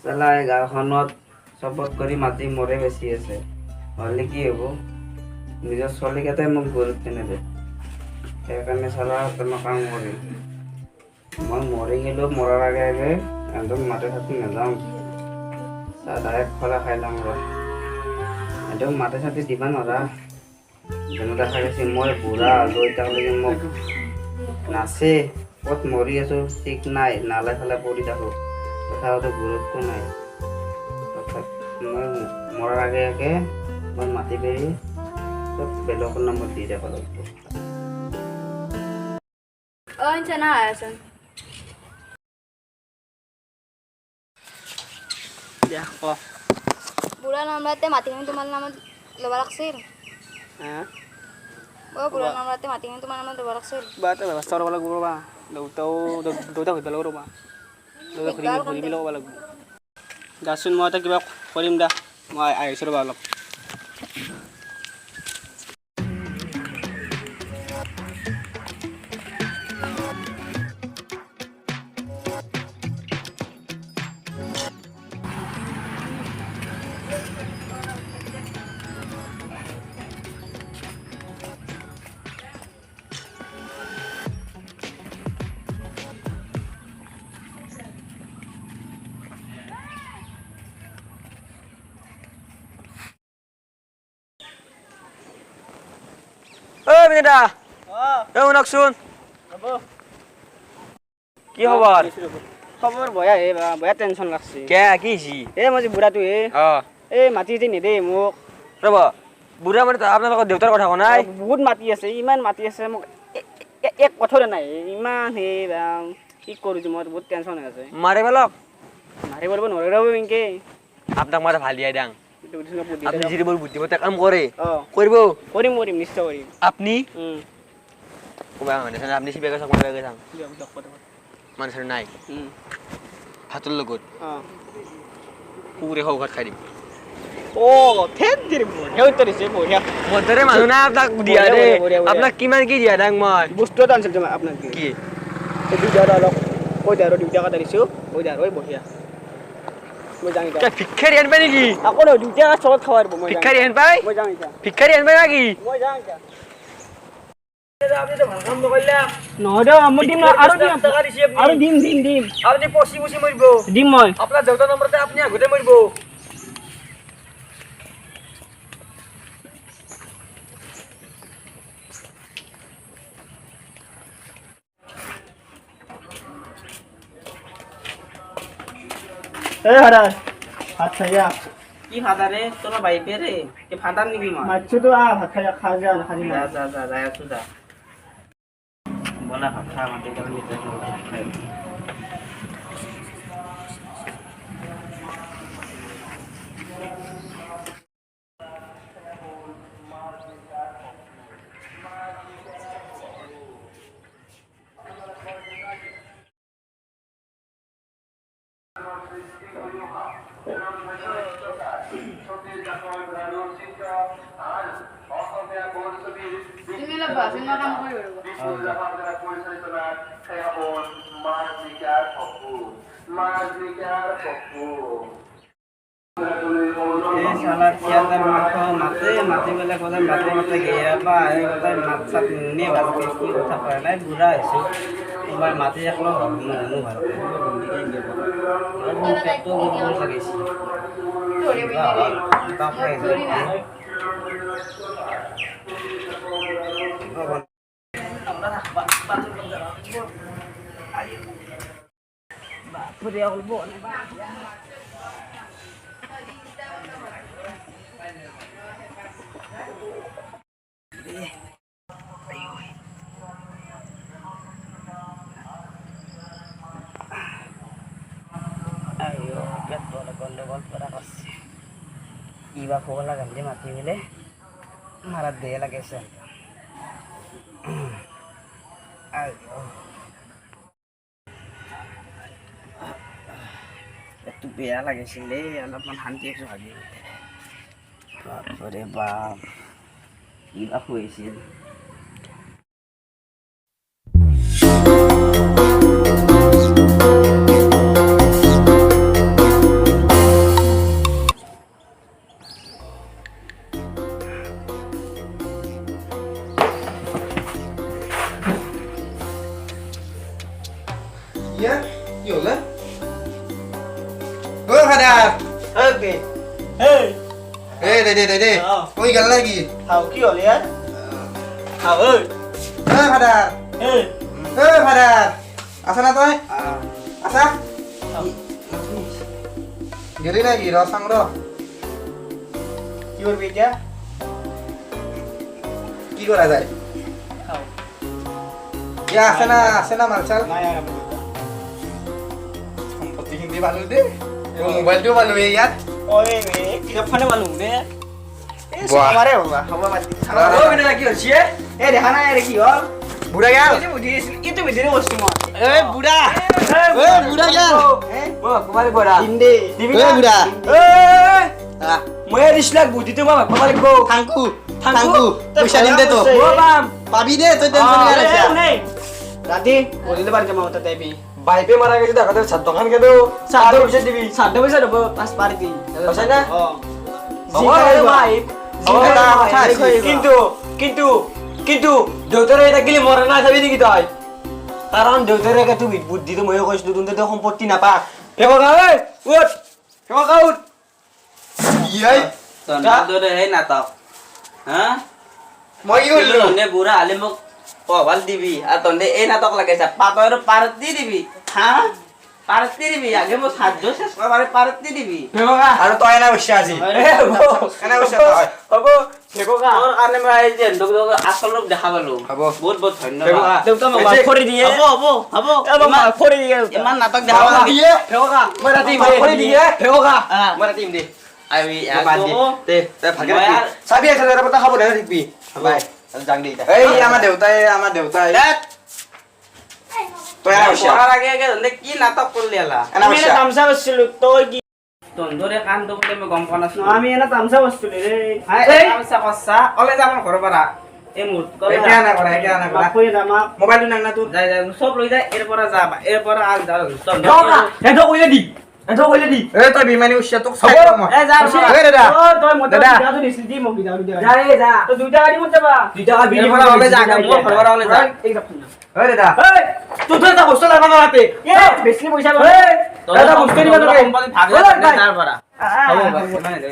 পেলাই গাঁওখনত চবত কৰি মাটি মৰে বেছি আছে হ'লে কি হ'ব নিজৰ ছোৱালীকেইটাই মোক গুৰুত্ব নেদে সেইকাৰণে চালা মই কাম কৰিম মই মৰি গ'লেও মৰাৰ আগে আগে একদম মাটি চাটি নাযাওঁ ডাইৰেক্ট খোলা খাই ল'ম ৰ একদম মাটি চাটি দিবা নোৱাৰা যেনে দেখা গৈছে মই বুঢ়া হ'লো এতিয়ালৈকে মোক নাচে ক'ত মৰি আছোঁ ঠিক নাই নালে ফালে পৰি থাকোঁ তথাপিতো গুৰুত্ব নাই মই মৰাৰ আগে আগে মই মাটি পেৰি চব বেলেগৰ নামত দি যাব লাগিব না আছেন বুঢ়া নামতে মাটিখিনি তোমাৰ নামত ল'ব লাগছিল বুঢ়া নামতে মাটিখিনি তোমাৰ নামত ল'ব লাগছিল ব্যৱস্থা কৰিব লাগিব ৰ'বা দেউতাক সুধিব লাগিব ৰ'বা ঘূৰি পেলাই ক'ব লাগিব দাচোন মই এটা কিবা কৰিম দা মই আহিছোঁ ৰ'বা অলপ বিনিতা শুনকচোন কি খবৰ খবৰ বয়া হে বয়া টেনশ্যন লাগছে কে কি হৈছি মই যে বুঢ়াটো মাটি যে নেদে মোক ৰ'ব বুঢ়া মানে আপোনালোকৰ দেউতাৰ কথা কোৱা নাই বহুত মাটি আছে ইমান মাটি আছে মোক এক কথাৰে নাই ইমান কি কৰোঁ যে মই বহুত টেনশ্যন হৈ আছে মাৰি পেলক মাৰিব নোৱাৰিব এনেকে আপোনাক মই ভাল দিয়াই দাং আপনি যদি বৰ বুদ্ধিমতে কাম কৰে কৰিব কৰিম নিশ্চয় কৰিম আপনি আপনি শিবাই চাওক মই চাওঁ মানুহ নাই ভাতৰ লগত কুকুৰে খাওঁ ভাত খাই দিম মদৰে মানুহ নাই আপোনাক দিয়া দে আপোনাক কিমান কি দিয়া দাং মই বস্তু এটা আনিছিল আপোনাক কি অলপ কৈ দিয়া আৰু 2 টকা এটা দিছোঁ কৈ দিয়া আৰু বঢ়িয়া মই যাওঁ এতিয়া ভিক্ষাৰী আন পাই নেকি আকৌ ন 2 টকা চলত খাৱাৰ মই ভিক্ষাৰী আন পাই মই যাওঁ এতিয়া ভিক্ষাৰী আন পাই নেকি মই যাওঁ এতিয়া দিম মই আপোনাৰ দেউতাৰ নম্বৰতে আপুনি আগতে মৰিব ভাত খাইয়া কি ফাদাৰে তোৰ বাইপে ৰে কি ফাদাৰ নেকি মই মাছটো ভাত খাইয়া খা যা নাখালি যা যাই আছো যা বনা ভাত খা মাটি কালি খাই মাতি পেলাই ক'লে মাতে গেৰা বা মাত চাত নিয়ে ভালকৈ কি কথা কয় নাই বুঢ়া হৈছোঁ তোমাৰ মাটি একলো নুশুনো ভালকৈ পেটটো লাগিছে Iba ko wala ganti mati nile marat dia lagi sen ayo itu biar lagi sini anak hanti itu lagi bapak bang iba ko isin ইয়া কি হলে ও ফাদার ওকে এই দে কই গেল নাকি হাও কি হল ইয়ার হাও ওই ও ফাদার এই ফাদার আসা না তুই আসা গেলি নাকি র সাং র কি করবি এটা কি করা যায় হাও ইয়া আসে না মালচাল না ইয়ার সম্পত্তি হিন্দি ভালো দে মোবাইলটো ভালো ইয়াত ওই মে কি ফানে মালুম নে বাহ। আমারে বাবা হাওয়া মাতি ও বিনা কি হচ্ছে এ দেখা না এর কি হল বুড়া গেল এই যে বুঝি ইতো বিদিরে বসছি মা এই বুড়া বুড়া গেল ও কুমারী বড়া হিন্দি দিবি এই বুড়া এ ময়ে দিছলাক বুদ্ধি তো বাবা বাবা লিখবো থাঙ্কু পয়সা দিন দে তো ও বাম পাবি দে তুই টেনশন নিয়ে আছে রাতি বলিলে পারি যাবো তো দেবি বাইপে মারা গেছে দেখা তো সাত দোকান কে দেও সাত পয়সা দিবি সাত পয়সা দেবো পাঁচ পারি দি পয়সা না? ও ভাই কিন্তু কিন্তু কিন্তু দেউতারে এটা গেলে মরে না যাবি নাকি তই কারণ দেউতারে কে তুই বুদ্ধি তো ময়ো কইছ দুন তো সম্পত্তি নাপা ফেকো গা ওই উঠ ফেকো গা উঠ ইয়াই তন্দরে এই নাটক হ্যাঁ মই কি করলি তন্দে বুড়া আলে মোক পবাল দিবি আর তন্দে এই নাটক লাগাইছা পাতর পারতি দিবি হ্যাঁ পারতি দিবি আগে মোক সাহায্য শেষ করে পারতি দিবি ফেকো গা আৰু তই এনে বসে আছি এনে বসে তই হব ফেকো গা তোর কারণে মই এই যে আসল রূপ দেখা পালো হব। বহুত বহুত ধন্যবাদ দেউতা মোক মাফ কৰি দিয়ে হব মাফ কৰি দিয়ে ইমান নাটক দেখা পালো দিয়ে ফেকো গা মই ৰাতি মাফ কৰি দিয়ে ফেকো গা হ্যাঁ। মই ৰাতিম দে আমি বাদ দি দে তই ভাগে মই ৰাখি আৰ- চাবি আছে তাৰ পতা খাব দে থাকিবি বাই যাং দে এই আমাৰ দেউতাই তই এনে বসে পড়ার আগে আগে তন্দে কি নাটক করলি এলা এনে আমি বসে এটা তামসা বসছিল তই কি তন্দরে কান তো বলে মই গম পোৱা নাছিলো আমি এটা তামসা বসছিল ৰে তামচা কচ্চা অলে যাব ঘৰৰ পৰা এই মুহূৰ্ত এতিয়া আনা কৰা মাফ কৰি দে মাফ মোবাইলটো নাং না তোৰ যাই যাই সব লৈ যায় এৰ পৰা যা এৰ পৰা আগ যা এটো কইলে দি এই তই বিমানী উঠিছে তোক চাই মই এ যা এই দাদা ও তই মতে দাদা। বিয়াটো দিছিল দি মোক বিয়া যা রে যা তো দুইটা গাড়ি মত যাবা দুইটা গাড়ি এর পৰা অলে যা মোৰ ঘৰৰ পৰা অলে যা এই যাপ না ঐ দাদা এই তুই তো এটা বস্তু লাগা নাতে এ বেশি পয়সা বলে দাদা বস্তু নিবা তোকে সম্পত্তি ভাগ তাৰ পৰা হ'ব বস মানে দে